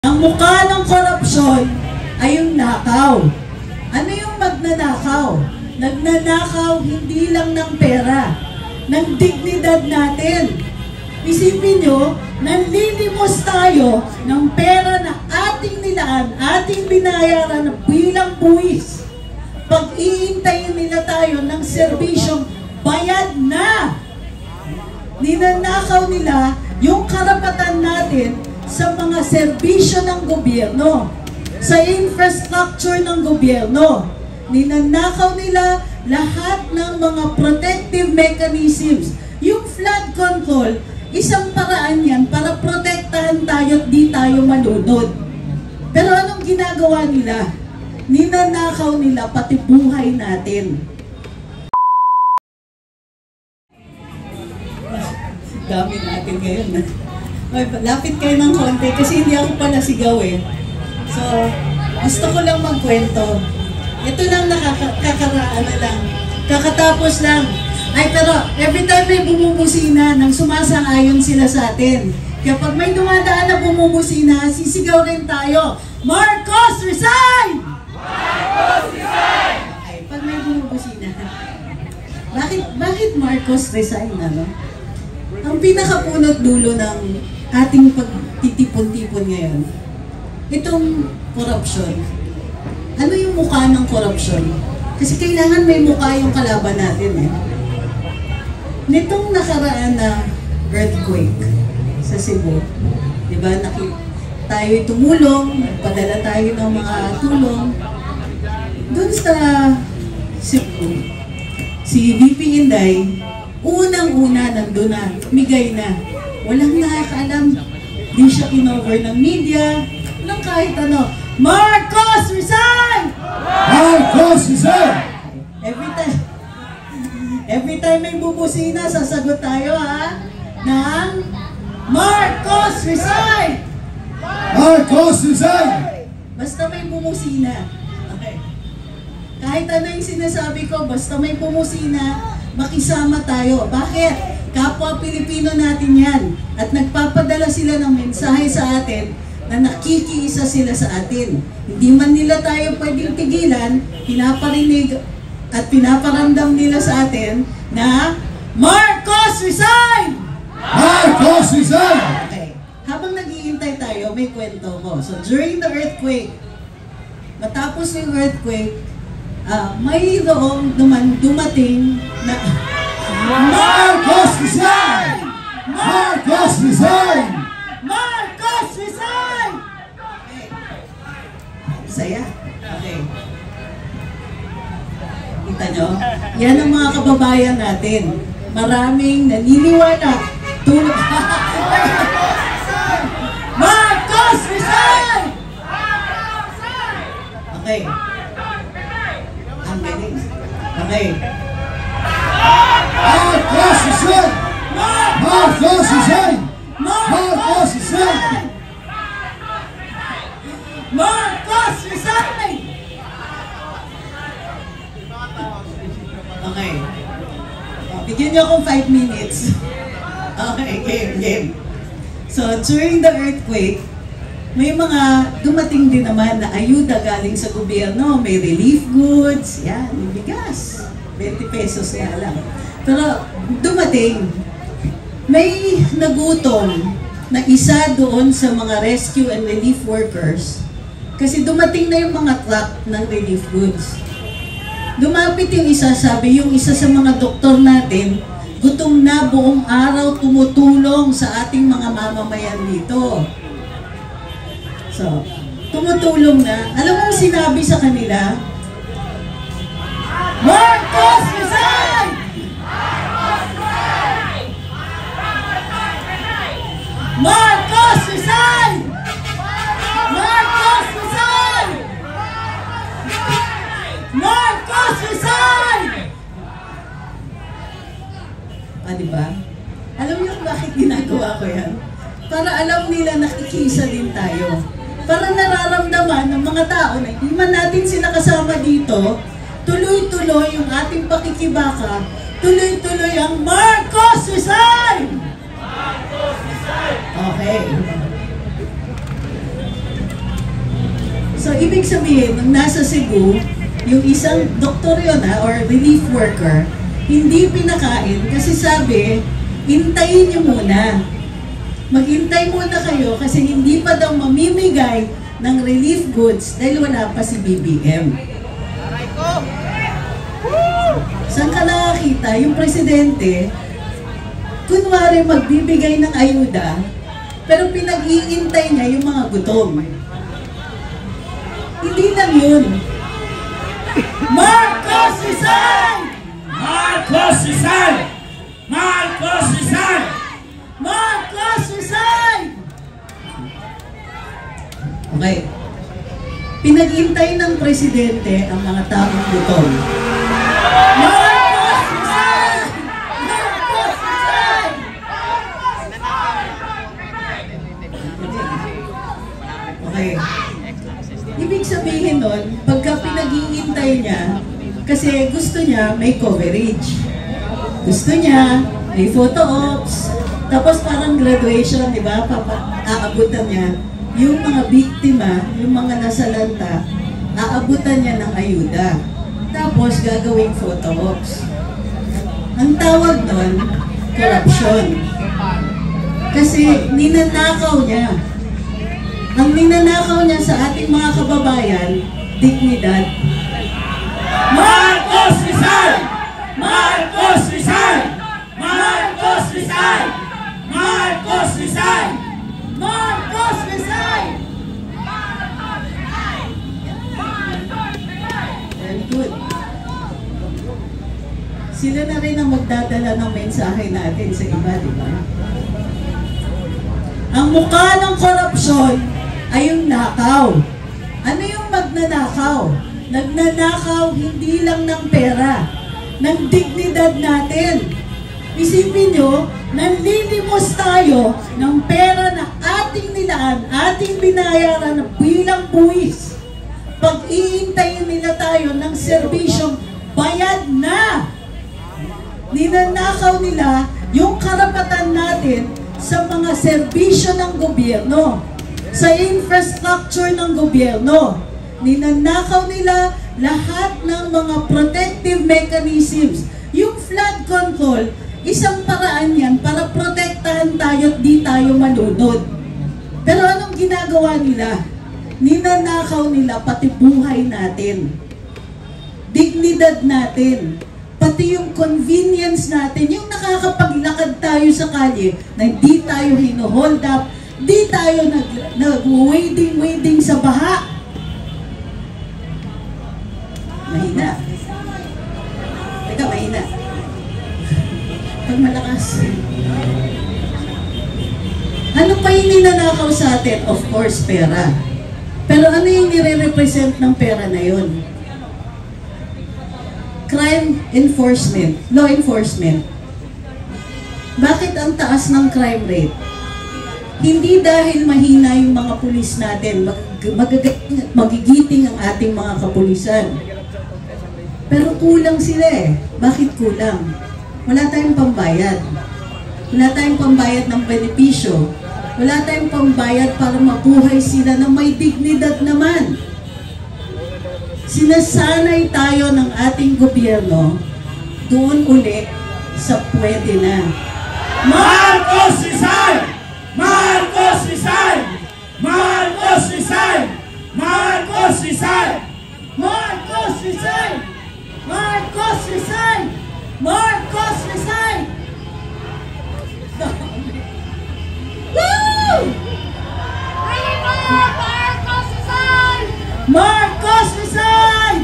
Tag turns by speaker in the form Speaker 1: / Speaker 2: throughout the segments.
Speaker 1: Ang mukha ng korupsyon ay yung nakaw. Ano yung magnanakaw? Nagnanakaw hindi lang ng pera, ng dignidad natin. Isipin nyo, nanlilimos tayo ng pera na ating nilaan, ating binayaran bilang buwis. Pag-iintayin nila tayo ng serbisyong bayad na. Ninanakaw nila yung karapatan natin sa mga serbisyo ng gobyerno, sa infrastructure ng gobyerno. Ninanakaw nila lahat ng mga protective mechanisms. Yung flood control, isang paraan yan para protektahan tayo at di tayo malunod. Pero anong ginagawa nila? Ninanakaw nila pati buhay natin. Dami natin ngayon. Ay, lapit kayo ng konti kasi hindi ako pala sigaw eh. So, gusto ko lang magkwento. Ito lang nakakaraan na lang. Kakatapos lang. Ay, pero every time may bumubusina, nang sumasang-ayon sila sa atin. Kaya pag may dumadaan na bumubusina, sisigaw rin tayo. Marcos, resign! Marcos, resign! Okay, pag may bumubusina. Bakit Marcos resign, ano? Ang pinakapunot dulo ng ating pagtitipon-tipon ngayon, itong corruption. Ano yung mukha ng corruption? Kasi kailangan may mukha yung kalaban natin eh. Nitong nakaraan na earthquake sa Cebu, di ba, tayo'y tumulong, padala tayo ng mga tulong. Doon sa Cebu, si VP Inday, unang-una nandun na, migay na. Walang nakakaalam. Di siya in-over ng media. Walang kahit ano. Marcos, resign!
Speaker 2: Marcos, resign!
Speaker 1: Every time may bubusina, sasagot tayo ha, ng Marcos, resign!
Speaker 2: Marcos, resign!
Speaker 1: Basta may bumusina. Okay. Kahit ano yung sinasabi ko, basta may bumusina, makisama tayo. Bakit? Kapwa Pilipino natin yan. At nagpapadala sila ng mensahe sa atin na nakikiisa sila sa atin. Hindi man nila tayo pwedeng tigilan, pinaparinig at pinaparamdam nila sa atin na Marcos, resign!
Speaker 2: Marcos, resign!
Speaker 1: Okay. Habang naghihintay tayo, may kwento ko. So during the earthquake, matapos yung earthquake, may dumating na
Speaker 2: Marcos, resign! Marcos, resign!
Speaker 1: Marcos, resign! Okay. Saya. Okay. Kita nyo? Yan ang mga kababayan natin. Maraming naniniwala. Tulog. Marcos, resign! Okay. Ang galing. Okay.
Speaker 2: Marcos, resign! Marcos, resign! Marcos, resign!
Speaker 1: Marcos, resign! Okay. Bigyan niyo akong 5 minutes. Okay, game. So, during the earthquake, may mga dumating din naman na ayuda galing sa gobyerno. May relief goods, yan, may bigas. 20 pesos nga lang. Pero dumating, may nagutom na isa doon sa mga rescue and relief workers kasi dumating na yung mga truck ng relief goods. Lumapit yung isa, sabi yung isa sa mga doktor natin, gutom na buong araw tumutulong sa ating mga mamamayan dito. So, tumutulong na. Alam mo sinabi sa kanila? Marcos, resign! Marcos, resign! Marcos, resign! Marcos, resign! Diba? Alam niyo bakit ginagawa ko yan? Para alam nila nakikisa din tayo. Para nararamdaman ng mga tao na hindi man natin sila kasama dito, tuloy-tuloy yung ating pakikibaka, tuloy-tuloy ang Marcos, resign! Marcos, resign! Okay. So, ibig sabihin, nung nasa Cebu, yung isang doktor yun or relief worker, hindi pinakain kasi sabi, hintayin niyo muna. Maghintay muna kayo kasi hindi pa daw mamimigay ng relief goods dahil wala pa si BBM. Saan ka nakakita? Yung presidente, kunwari magbibigay ng ayuda, pero pinag-iintay niya yung mga gutom. Hindi lang yun.
Speaker 2: Marcos resign! Marcos resign! Marcos resign! Marcos resign!
Speaker 1: Okay. Pinag-intay ng presidente ang mga taong gutom.
Speaker 2: Marcos resign! Marcos resign!
Speaker 1: Okay. Ibig sabihin nun, pagka pinag-iintay niya, kasi gusto niya may coverage. Gusto niya may photo ops, tapos parang graduation, di ba? Aabutan niya yung mga biktima, yung mga nasalanta, aabutan niya ng ayuda. Tapos gagawing photo ops. Ang tawag nun, corruption. Kasi ninanakaw niya. Ang ninanakaw niya sa ating mga kababayan, dignidad.
Speaker 2: Marcos resign! Marcos resign! Marcos resign! Marcos resign! Marcos resign!
Speaker 1: Very good. Sila na rin ang magdadala ng mensahe natin sa iba, di ba? Ang mukha ng korupsyon ay yung nakaw. Ano yung magnanakaw? Nagnanakaw hindi lang ng pera, ng dignidad natin. Isipin nyo, nanlilimos tayo ng pera na ating nilaan, ating binayaran bilang buwis. Pag-iintayin nila tayo ng serbisyong bayad na. Ninanakaw nila yung karapatan natin sa mga serbisyo ng gobyerno, sa infrastructure ng gobyerno. Ninanakaw nila lahat ng mga protective mechanisms. Yung flood control, isang paraan yan para protektahan tayo at di tayo malunod. Pero anong ginagawa nila? Ninanakaw nila pati buhay natin, dignidad natin, pati yung convenience natin, yung nakakapaglakad tayo sa kalye na di tayo hino-hold up, di tayo nag-wading sa baha. Mahina. Teka, mahina. Pag malakas. Ano pa yung ninanakaw sa atin? Of course, pera. Pero ano yung nire-represent ng pera na yun? Crime enforcement, law enforcement. Bakit ang taas ng crime rate? Hindi dahil mahina yung mga pulis natin, magigiting ang ating mga kapulisan. Pero kulang sila eh. Bakit kulang? Wala tayong pambayad. Wala tayong pambayad ng benepisyo. Wala tayong pambayad para mabuhay sila na may dignidad naman. Sinasanay tayo ng ating gobyerno doon uli sa pwede na.
Speaker 2: Marcos resign! Marcos resign! Marcos resign! Marcos resign! Marcos resign! Marcos resign! Marcos resign! Woo! Marcos resign! Marcos resign!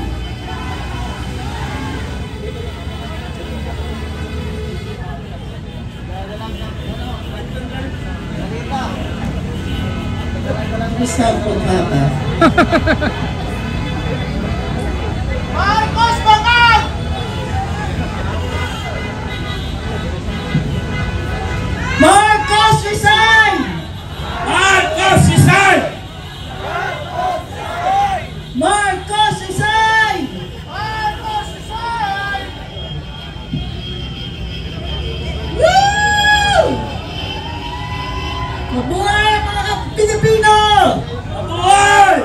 Speaker 1: Basta ang pagkata.
Speaker 2: Marcos bangal! Marcos resign! Marcos resign! Marcos resign! Marcos resign! Woo! Mabuhay mga Pilipino! Mabuhay!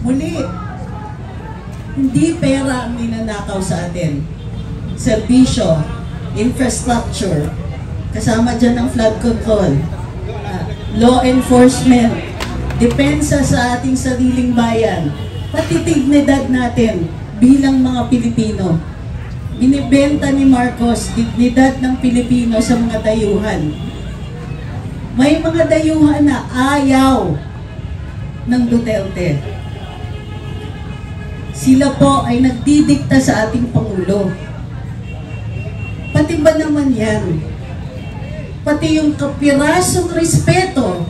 Speaker 1: Muli, hindi pera ang ninanakaw sa atin. Serbisyo, infrastructure, kasama dyan ang flood control, law enforcement, depensa sa ating sariling bayan, pati dignidad natin bilang mga Pilipino. Binibenta ni Marcos dignidad ng Pilipino sa mga dayuhan. May mga dayuhan na ayaw ng Duterte. Sila po ay nagdidikta sa ating Pangulo. Pati ba naman yan? Pati yung kapirasong respeto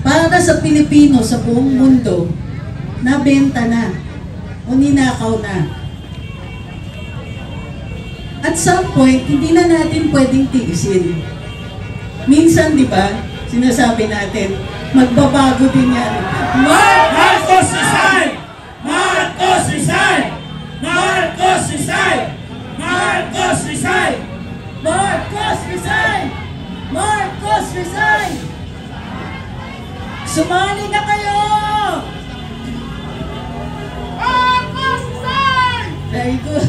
Speaker 1: para sa Pilipino sa buong mundo, nabenta na o ninakaw na. At some point, hindi na natin pwedeng tiisin. Minsan, di ba, sinasabi natin, magbabago din yan.
Speaker 2: Marcos resign! Marcos resign! Marcos resign! Marcos resign! Marcos resign! Marcos resign! Sumali na kayo! Marcos resign!
Speaker 1: Very good.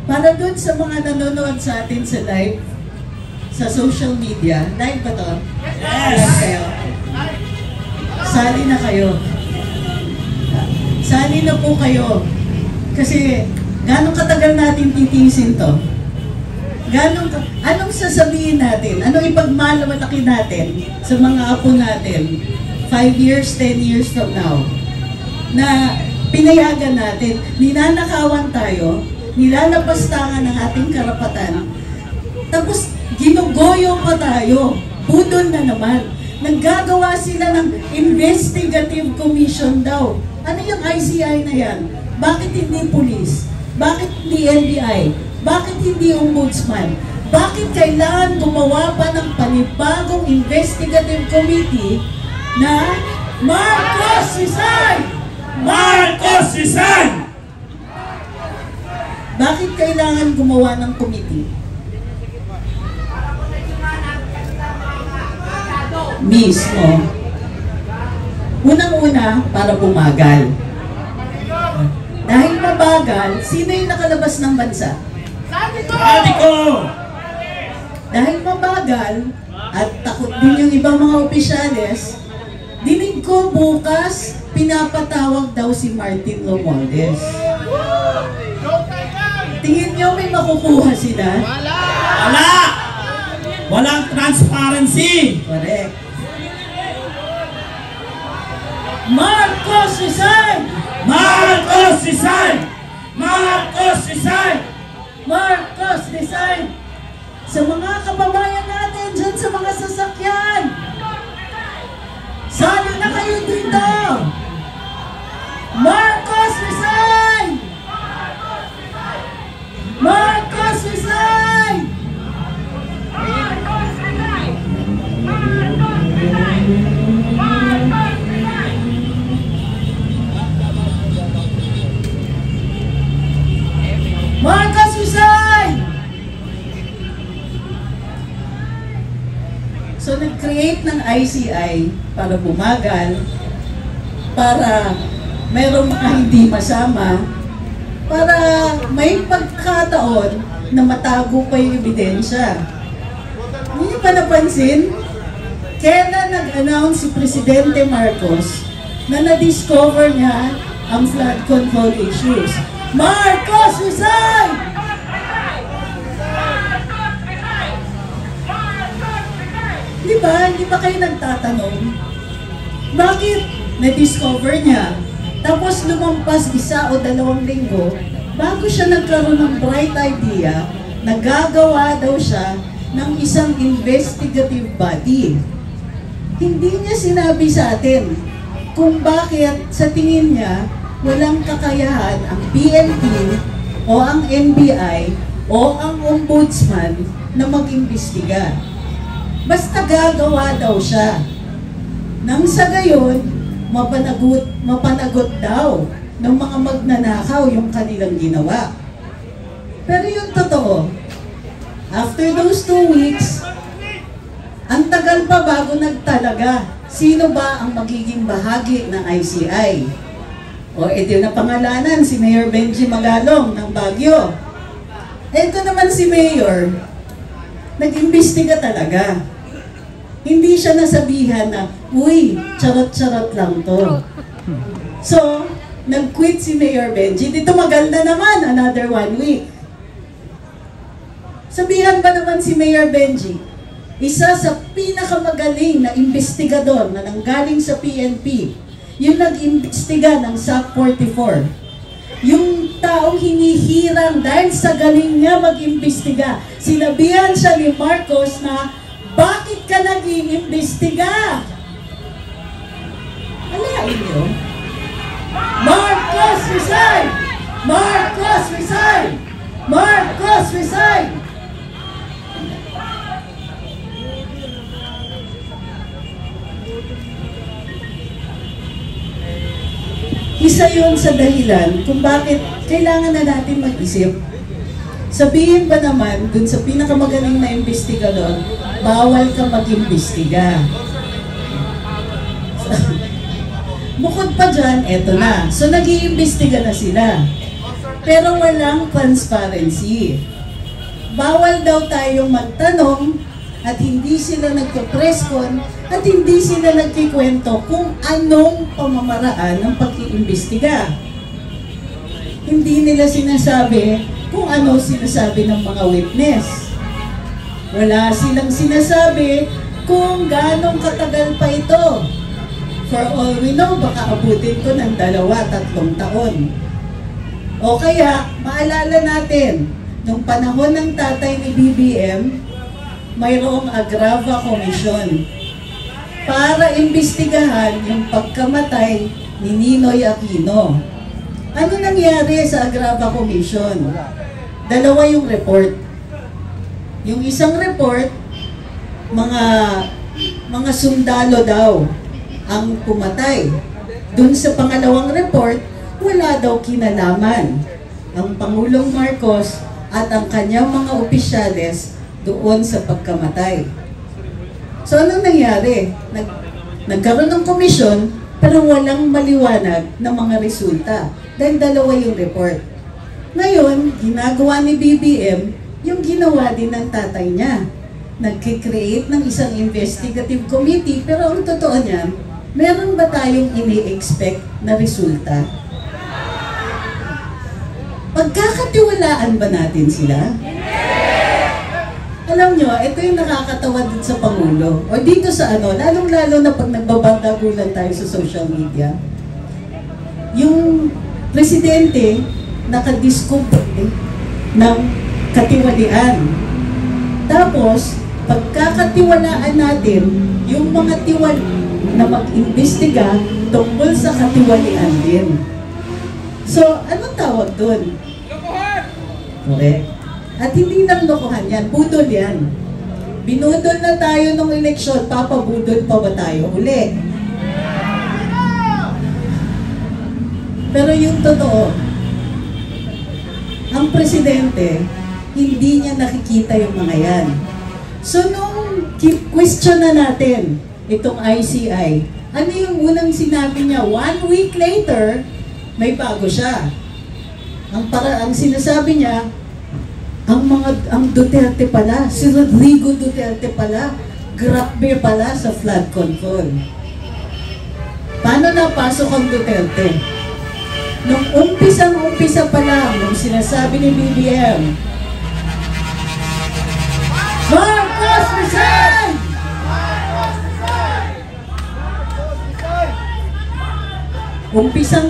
Speaker 1: Para dun sa mga nanonood sa atin sa live, sa social media, live ba to?
Speaker 2: Yes!
Speaker 1: Live kayo. Sali na kayo. Sali na po kayo. Kasi, ganong katagal natin titiisin to? Anong sasabihin natin? Anong ipagmamalaki natin sa mga apo natin 5 years, 10 years from now? Na pinayagan natin, ninanakawan tayo, nilalapastangan ng ating karapatan, tapos ginugoyo pa tayo, budol na naman. Naggagawa sila ng investigative commission daw. Ano yung ICI na yan? Bakit hindi police? Bakit hindi NBI? Bakit hindi ombudsman? Bakit kailangan gumawa pa ng panibagong investigative committee na Marcos resign!
Speaker 2: Marcos resign!
Speaker 1: Bakit kailangan gumawa ng committee? Mismo. Unang-una, para bumagal. Dahil mabagal, sino yung nakalabas ng bansa?
Speaker 2: Sabi ko!
Speaker 1: Dahil mabagal, at takot din yung ibang mga opisyales, dinig ko bukas, pinapatawag daw si Martin Romualdez. Tingin nyo may makukuha sila?
Speaker 2: Wala! Walang transparency!
Speaker 1: Correct.
Speaker 2: Marcos resign! Marcos resign! Marcos resign!
Speaker 1: Marcos resign! Sa mga kababayan natin dyan sa mga sasakyan, sali na kayo dito! Marcos resign! Marcos resign!
Speaker 2: Marcos resign! Marcos resign! Marcos resign!
Speaker 1: Marcos resign! So, nag-create ng ICI para bumagal, para mayroong mga hindi masama, para may pagkataon na matago pa yung ebidensya. Hindi pa napansin? Kailan nag-announce si Presidente Marcos na na-discover niya ang flood control issues? Marcos resign! Di ba? Hindi ba kayo nagtatanong? Bakit na-discover niya? Tapos lumampas 1 o 2 linggo, bago siya nagkaroon ng bright idea na gagawa daw siya ng isang investigative body. Hindi niya sinabi sa atin kung bakit sa tingin niya walang kakayahan ang PNP o ang NBI o ang ombudsman na mag-imbestiga. Basta gagawa daw siya. Nang sa gayon, mapanagot daw ng mga magnanakaw yung kanilang ginawa. Pero yung totoo, after those 2 weeks, ang tagal pa bago nagtalaga Sino ba ang magiging bahagi ng ICI? O ito na pangalanan, si Mayor Benji Magalong ng Baguio. Ito naman si Mayor, nag-imbestiga talaga. Hindi siya nasabihan na, uy, charot-charot lang to. So, nag-quit si Mayor Benji. Di tumagal na naman, another 1 week. Sabihan ba naman si Mayor Benji, isa sa pinakamagaling na investigador na nanggaling sa PNP, yung nag-imbestiga ng SAC 44. Yung taong hinihirang dahil sa galing niya mag-imbestiga. Sinabihan siya ni Marcos na, bakit ka nag-iimbestiga? Alain niyo? Marcos resign! Marcos resign! Marcos resign! Isa yun sa dahilan kung bakit kailangan na natin mag-isip. Sabihin ba naman dun sa pinakamagaling na investigador, bawal ka mag-imbestiga. Bukod pa dyan, eto na. So nag-iimbestiga na sila. Pero walang transparency. Bawal daw tayong magtanong at hindi sila nagpo-press con at hindi sila nagkikwento kung anong pamamaraan ng pag-iimbestiga. Hindi nila sinasabi kung ano sinasabi ng mga witness. Wala silang sinasabi kung ganong katagal pa ito. For all we know, baka abutin ko ng 2-3 taon. O kaya, maalala natin, nung panahon ng tatay ni BBM, mayroong Agrava Commission para imbestigahan yung pagkamatay ni Ninoy Aquino. Ano nangyari sa Agrava Commission? 2 yung report. Yung isang report, mga sundalo daw ang pumatay. Dun sa pangalawang report, wala daw kinalaman ang Pangulong Marcos at ang kanyang mga opisyales doon sa pagkamatay. So anong nangyari? Nagkaroon ng komisyon pero walang maliwanag na mga resulta dahil 2 yung report. Ngayon, ginagawa ni BBM yung ginawa din ng tatay niya. Nagkikreate ng isang investigative committee pero ang totoo niyan, meron ba tayong ini-expect na resulta? Pagkakatiwalaan ba natin sila? Alam nyo, ito yung nakakatawa din sa Pangulo. O dito sa lalong-lalo na pag nagbabandagulan tayo sa social media. Yung presidente, nakadiscover ng katiwalian. Tapos, pagkakatiwalaan natin, yung mga tiwal na mag-imbestiga tungkol sa katiwalian din. So, anong tawag doon? Correct. At hindi lang lokohan yan, budol yan. Binudol na tayo nung eleksyon, papabudol pa ba tayo uli? Pero yung totoo, ang presidente, hindi niya nakikita yung mga yan. So nung question na natin itong ICI, ano yung unang sinabi niya? 1 week later, may bago siya. Ang sinasabi niya, ang Duterte pala, si Rodrigo Duterte pala, grabe pala sa flood control. Paano napasok ang Duterte? Nung umpisa pa lang, nung sinasabi ni BBM, Marcos resign!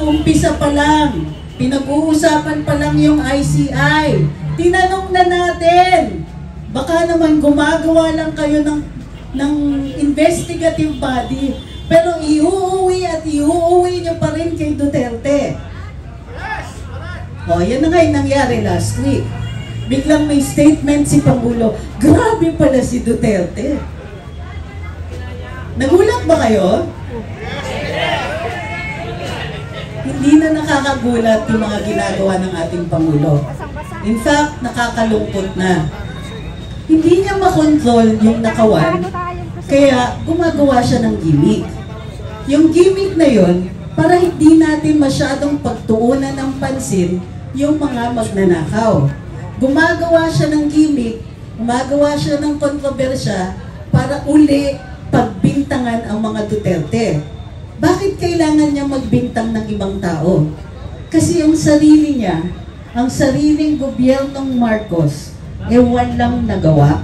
Speaker 1: Umpisa pa lang, pinag-uusapan pa lang yung ICI. Tinanong na natin, baka naman gumagawa lang kayo ng investigative body, pero iuuwi nyo pa rin kay Duterte. O, yan na nga yung nangyari last week. Biglang may statement si Pangulo, grabe pala si Duterte. Nagulat ba kayo? Hindi na nakakagulat yung mga ginagawa ng ating Pangulo. In fact, nakakalungkot na. Hindi niya makontrol yung nakawan, kaya gumagawa siya ng gimmick. yung gimmick na yon para hindi natin masyadong pagtuunan ng pansin yung mga magnanakaw. Gumagawa siya ng gimmick, gumagawa siya ng kontrobersya para uli pagbintangan ang mga Duterte. Bakit kailangan niya magbintang ng ibang tao? Kasi ang sarili niya, ang sariling gobyernong Marcos, walang nagawa.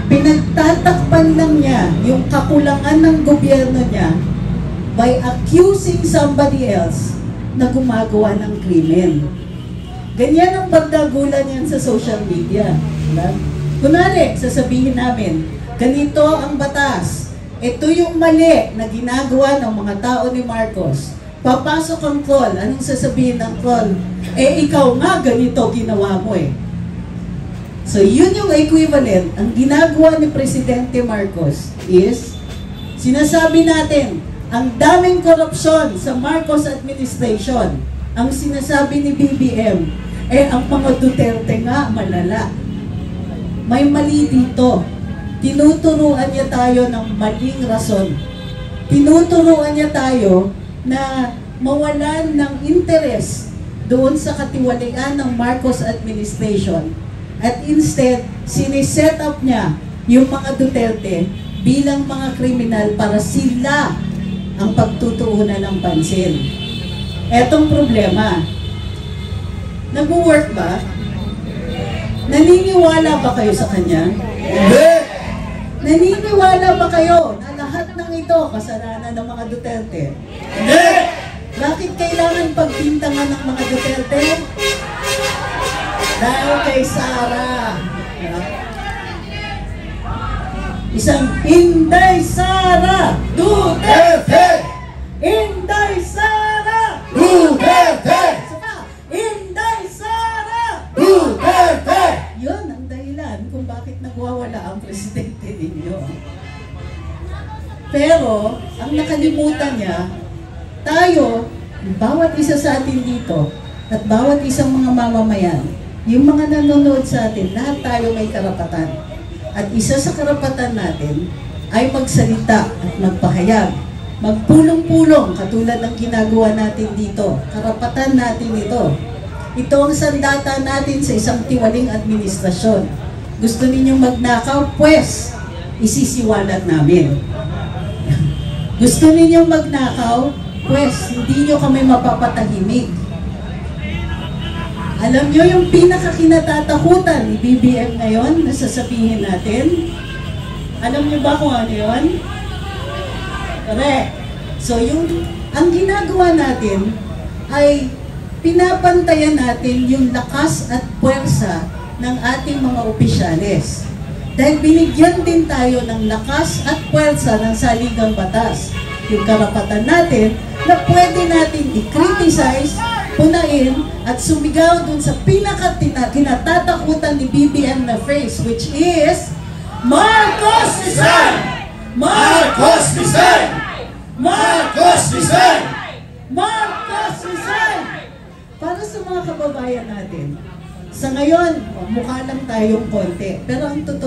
Speaker 1: Pinagtatakpan lang niya yung kakulangan ng gobyerno niya by accusing somebody else na gumagawa ng krimen. Ganyan ang pagdagulan yan sa social media. Diba? Kunwari, sasabihin namin, ganito ang batas. Ito yung mali na ginagawa ng mga tao ni Marcos. Papasok ang troll. Anong sasabihin ng troll? Ikaw nga ganito ginawa mo eh. So yun yung equivalent. Ang ginagawa ni Presidente Marcos is, sinasabi natin, ang daming korupsyon sa Marcos administration. Ang sinasabi ni BBM, ang mga Duterte nga malala. May mali dito. Tinuturuan niya tayo ng maling rason. Tinuturuan niya tayo na mawalan ng interes doon sa katiwalian ng Marcos administration. At instead, siniset up niya yung mga Duterte bilang mga kriminal para sila ang pagtutuunan ng pansin. Etong problema, nag-work ba? Naniniwala ba kayo sa kanya?
Speaker 3: Hindi!
Speaker 1: Naniniwala ba kayo na lahat ng ito kasalanan ng mga Duterte?
Speaker 3: Hindi!
Speaker 1: Bakit kailangan pagbintangan ng mga Duterte? Dahil kay Sara. Isang Inday Sara
Speaker 3: Duterte!
Speaker 1: Inday Sara
Speaker 3: Duterte!
Speaker 1: Saka, Inday Sara
Speaker 3: Duterte!
Speaker 1: Yun ang dahilan kung bakit nagwawala ang presidente ninyo. Pero, ang nakalimutan niya, tayo, bawat isa sa atin dito, at bawat isang mga mamamayan, yung mga nanonood sa atin, lahat tayo may karapatan. At isa sa karapatan natin ay magsalita at magpahayag. Magpulong-pulong katulad ng ginagawa natin dito. Karapatan natin ito. Ito ang sandata natin sa isang tiwaling administrasyon. Gusto ninyong magnakaw? Pues, isisiwalat namin. Gusto ninyong magnakaw? Pues, hindi nyo kami mapapatahimik. Alam nyo yung pinakakinatatakutan ni BBM ngayon na sasabihin natin? Alam nyo ba kung ano yun? Correct. So ang ginagawa natin ay pinapantayan natin yung lakas at puwersa ng ating mga opisyales. Dahil binigyan din tayo ng lakas at puwersa ng saligang batas. Yung karapatan natin na pwede natin i-criticize, punain, at sumigaw dun sa kinatatakutan ni BBM na phrase, which is, Marcos resign!
Speaker 3: Marcos resign! Marcos resign!
Speaker 1: Marcos resign! Para sa mga kababayan natin, sa ngayon, mukha lang tayong konti, pero ang totoo,